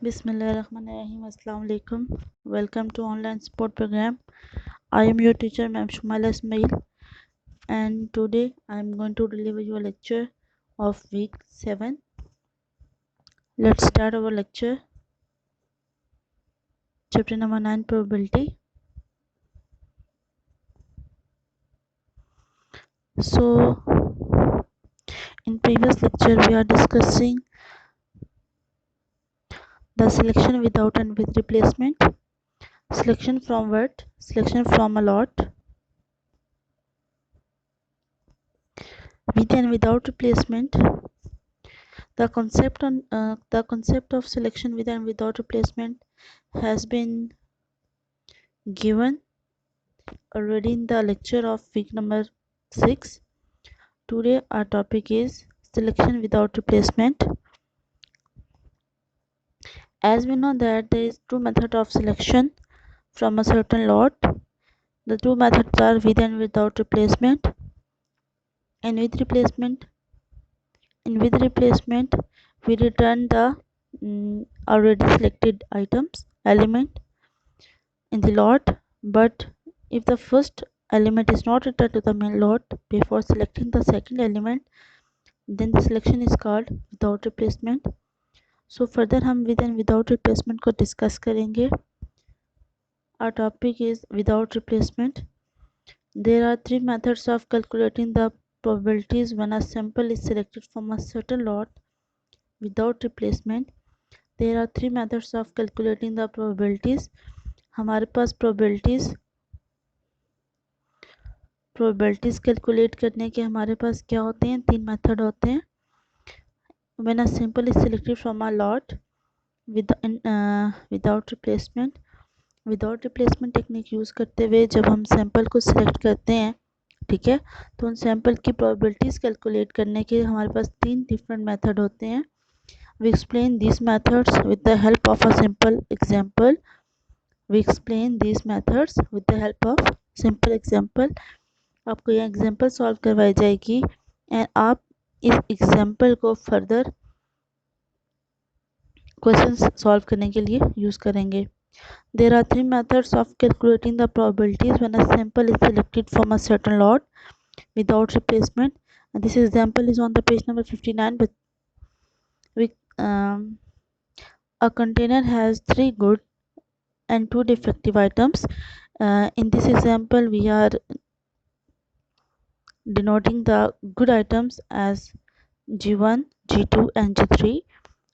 Bismillahirrahmanirrahim. Assalamu alaikum. Welcome to online support program. I am your teacher, Ma'am Shumaila Ismail, and today I am going to deliver you a lecture of week 7. Let's start our lecture. Chapter number 9, probability. So, in previous lecture we are discussing the selection without and with replacement. Selection from what? Selection from a lot. With and without replacement. The concept of selection with and without replacement has been given already in the lecture of week number 6. Today our topic is selection without replacement. As we know that there is two methods of selection from a certain lot. The two methods are with and without replacement. And with replacement, we return the already selected element in the lot, but if the first element is not returned to the main lot before selecting the second element, then the selection is called without replacement. So further हम with and without replacement को discuss करेंगे. Our topic is without replacement. There are three methods of calculating the probabilities when a sample is selected from a certain lot without replacement. There are three methods of calculating the probabilities. हमारे पास probabilities calculate करने के हमारे पास क्या होते हैं? तीन method होते हैं. When a sample is selected from a lot without replacement technique use करते हुए जब हम सैंपल को सिलेक्ट करते हैं, ठीक है, तो उन सैंपल की प्रोबेबिलिटीज़ कैलकुलेट करने के हमारे पास तीन डिफरेंट मेथड होते हैं. We explain this methods with the help of a simple example. आपको यह एग्जांपल सॉल्व करवाई जाएगी एंड आप इस एग्जांपल को फर्दर क्वेश्चंस सॉल्व करने के लिए यूज़ करेंगे. There are three methods of calculating the probabilities when a sample is selected from a certain lot without replacement. And this example is on the page number 59. But a container has three good and two defective items. In this example, we are denoting the good items as G1, G2, and G3,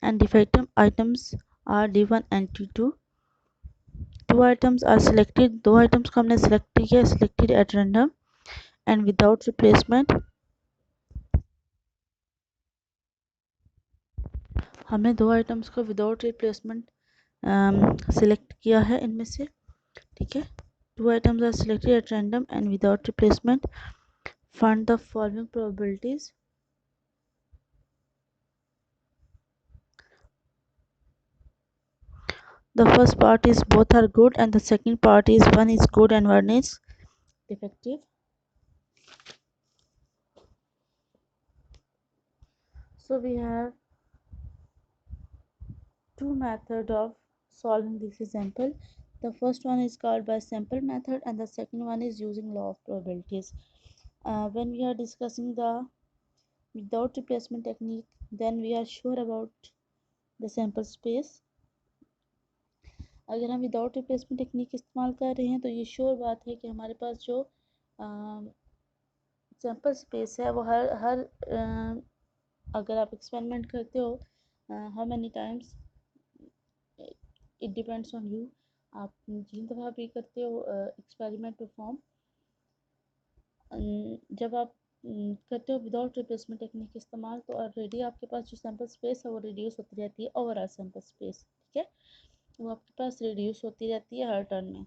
and defective items are D1 and D2. Two items are selected. दो items को हमने select किया, selected at random and without replacement. हमने दो items को without replacement select किया है इनमें से, ठीक है. Two items are selected at random and without replacement. Find the following probabilities. The first part is both are good and the second part is one is good and one is defective. So we have two methods of solving this example. The first one is called by sample method and the second one is using law of probabilities. When we are discussing the without replacement technique, then we are sure about the sample space. अगर हम without replacement technique इस्तेमाल कर रहे हैं तो ये sure बात है कि हमारे पास जो सैम्पल स्पेस है वो हर अगर आप एक्सपेरिमेंट करते हो how many times it depends on you. आप जिन दफ़ा भी करते हो एक्सपेरिमेंट परफॉर्म, जब आप करते हो विदाउट रिप्लेसमेंट टेक्निक इस्तेमाल तो ऑलरेडी आपके पास जो सैम्पल स्पेस है वो रिड्यूस होती रहती है. ओवरऑल सैम्पल स्पेस, ठीक है, वो आपके पास रिड्यूस होती रहती है हर टर्न में.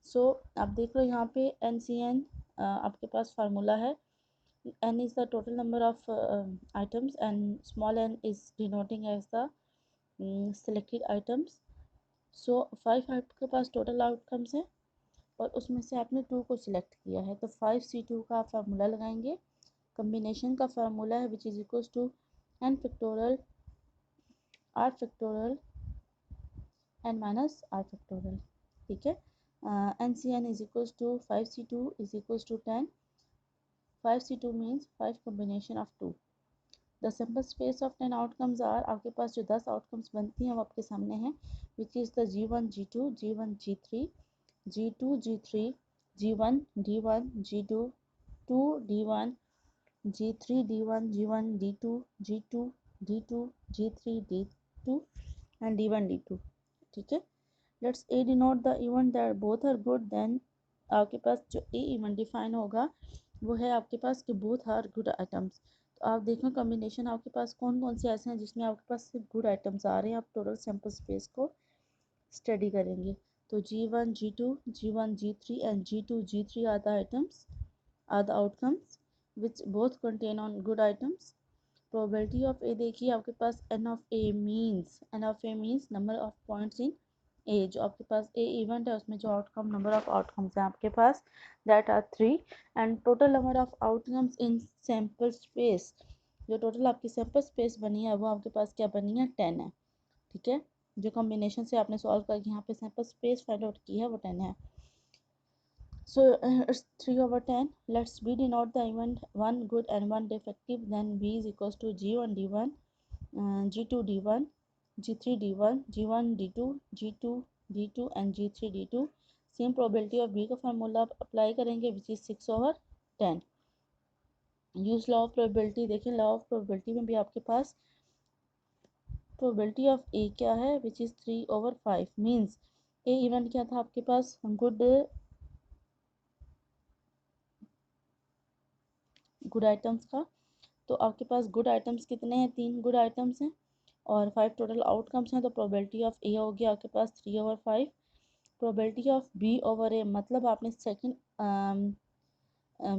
सो आप देख लो यहाँ पे NCN आपके पास फार्मूला है. N is the total number of items and small n is denoting as the selected items. So 5 आपके पास टोटल आउटकम्स हैं और उसमें से आपने 2 को सिलेक्ट किया है, तो 5C2 का आप फार्मूला लगाएंगे. कम्बिनेशन का फार्मूला है which is equals to n factorial R factorial n minus r factorial, ठीक है। NCn is equals to 5c2 is equals to 10. 5c2 means 5 combination of 2. The simple space of 10 outcomes are, आपके पास जो 10 outcomes बनती हैं वो आपके सामने हैं, which is the G1 G2 G1 G3 G2 G3 G1 D1 G2 2 D1 G3 D1 G1 D2 G2 D2 G3 D2 and D1 D2, ठीक है। Let's a denote the event that both are good, then आपके पास जो ए event define होगा वो है आपके पास कि बोथ आर गुड आइटम्स। तो आप देखें कॉम्बिनेशन आपके पास कौन कौन से ऐसे हैं जिसमें आपके पास सिर्फ गुड आइटम्स आ रहे हैं। आप टोटल सैम्पल स्पेस को स्टडी करेंगे तो G1 G2 G1 G3 and G2 G3 are the items, are the outcomes which both contain on good items. Probability of A देखिए आपके पास n of A means number of points in A, जो आपके पास A event है उसमें जो outcome number of outcomes हैं आपके पास that are 3 and total number of outcomes in sample space, जो टोटल आपकी सैम्पल स्पेस बनी है वो आपके पास क्या बनी है 10 है, ठीक है। जो कॉम्बिनेशन से आपने सॉल्व करके यहाँ पे सैम्पल स्पेस फाइंड आउट की है वो 10 है। So it's 3/10. Let's B denote the event 1 good and 1 defective. Then B is equals to G1 D1, G2 D1, G3 D1, G1 D2, G2 D2 and G3 D2. Same probability of B का formula apply करेंगे which is 6/10. Use law of probability, देखिए law of probability में भी आपके पास probability of ए क्या है which is 3/5 means A event क्या था आपके पास गुड आइटम्स का। तो आपके पास गुड आइटम्स कितने हैं, 3 गुड आइटम्स हैं और 5 टोटल आउटकम्स हैं। तो प्रोबेबिलिटी ऑफ ए होगी आपके पास 3/5। प्रोबेबिलिटी ऑफ बी ओवर ए मतलब आपने सेकंड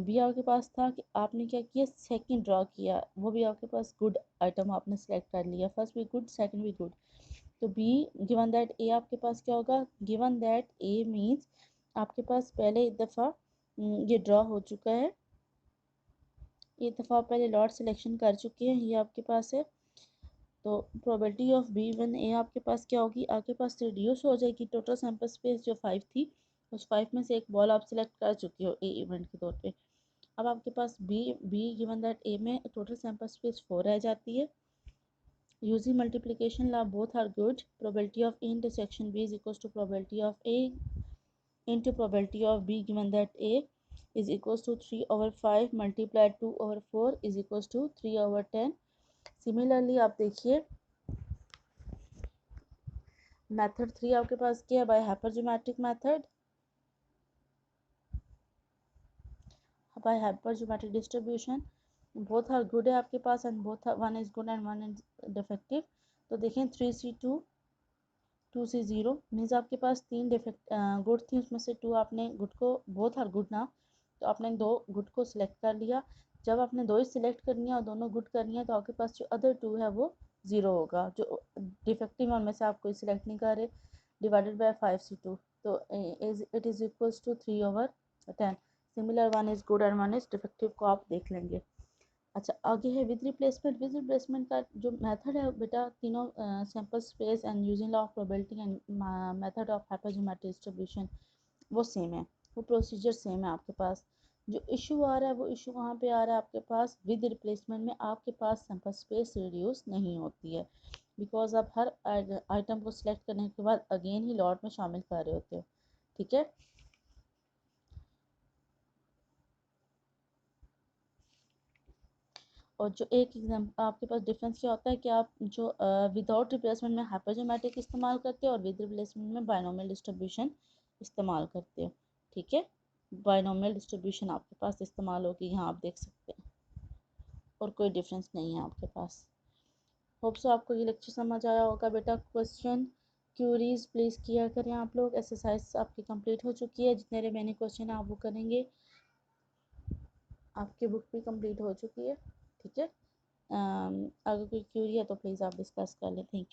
बी आपके पास था कि आपने क्या किया सेकंड ड्रॉ किया, वो भी आपके पास गुड आइटम आपने सेलेक्ट कर लिया, फर्स्ट भी गुड सेकंड भी गुड। तो बी गिवन दैट ए आपके पास क्या होगा, गिवन दैट ए मीन्स आपके पास पहले एक दफ़ा ये ड्रॉ हो चुका है, एक दफ़ा पहले लॉट सिलेक्शन कर चुके हैं, ये आपके पास है। तो प्रोबेबिलिटी ऑफ B1 ए आपके पास क्या होगी, आपके पास रिड्यूस हो जाएगी। टोटल सैम्पल स्पेस जो 5 थी उस 5 में से एक बॉल आप सिलेक्ट कर चुके हो ए इवेंट के तौर पे। अब आपके पास बी गिवन दैट ए में टोटल सैम्पल स्पेस 4 रह जाती है। Using multiplication law both are good, probability of A intersection B is equals to probability of A into probability of B given that A is equals to 3/5 multiplied 2/4 is equals to 3/10. Similarly आप देखिए method 3 आपके पास क्या है, by hypergeometric method, by hypergeometric distribution both are good है आपके पास and both one is good and one is defective. तो देखें 3C2 2C0 मीन्स आपके पास 3 डिफेक्ट गुड थी, उसमें से 2 आपने गुड को बोथ आर गुड ना, तो आपने 2 गुड को सिलेक्ट कर लिया। जब आपने 2 ही सिलेक्ट करनी है और दोनों गुड करनी है तो आपके पास जो अदर 2 है वो 0 होगा, जो डिफेक्टिव है उनमें से आप कोई सिलेक्ट नहीं कर रहे, डिवाइडेड बाय 5C2 तो it is equals to 3/10। Similar one is good and one is defective को आप देख लेंगे। अच्छा आगे है विद रिप्लेसमेंट। विद रिप्लेसमेंट का जो मेथड है बेटा तीनों sample space and using law of probability and method of hypergeometric distribution वो सेम है, वो प्रोसीजर सेम है आपके पास। जो इशू आ रहा है वो इशू वहाँ पे आ रहा है आपके पास विद रिप्लेसमेंट में आपके पास सैम्पल स्पेस रिड्यूस नहीं होती है, बिकॉज आप हर आइटम को सिलेक्ट करने के बाद अगेन ही लॉट में शामिल कर रहे होते हो, ठीक है। और जो एक एग्जाम आपके पास डिफरेंस क्या होता है कि आप जो विदाउट रिप्लेसमेंट में हाइपरजोमेट्रिक इस्तेमाल करते हो और विद रिप्लेसमेंट में बायनोमियल डिस्ट्रीब्यूशन इस्तेमाल करते हो, ठीक है। बायनोमियल डिस्ट्रीब्यूशन आपके पास इस्तेमाल होगी, यहाँ आप देख सकते हैं, और कोई डिफरेंस नहीं है आपके पास। होप सो आपको ये लेक्चर समझ आया होगा बेटा। क्वेश्चन क्यूरीज प्लीज़ किया करें आप लोग। एक्सरसाइज आपकी कंप्लीट हो चुकी है, जितने रिमेनिंग क्वेश्चन आप वो करेंगे। आपकी बुक भी कंप्लीट हो चुकी है, ठीक है। अगर कोई क्यूरी है तो प्लीज़ आप डिस्कस कर लें। Thank you.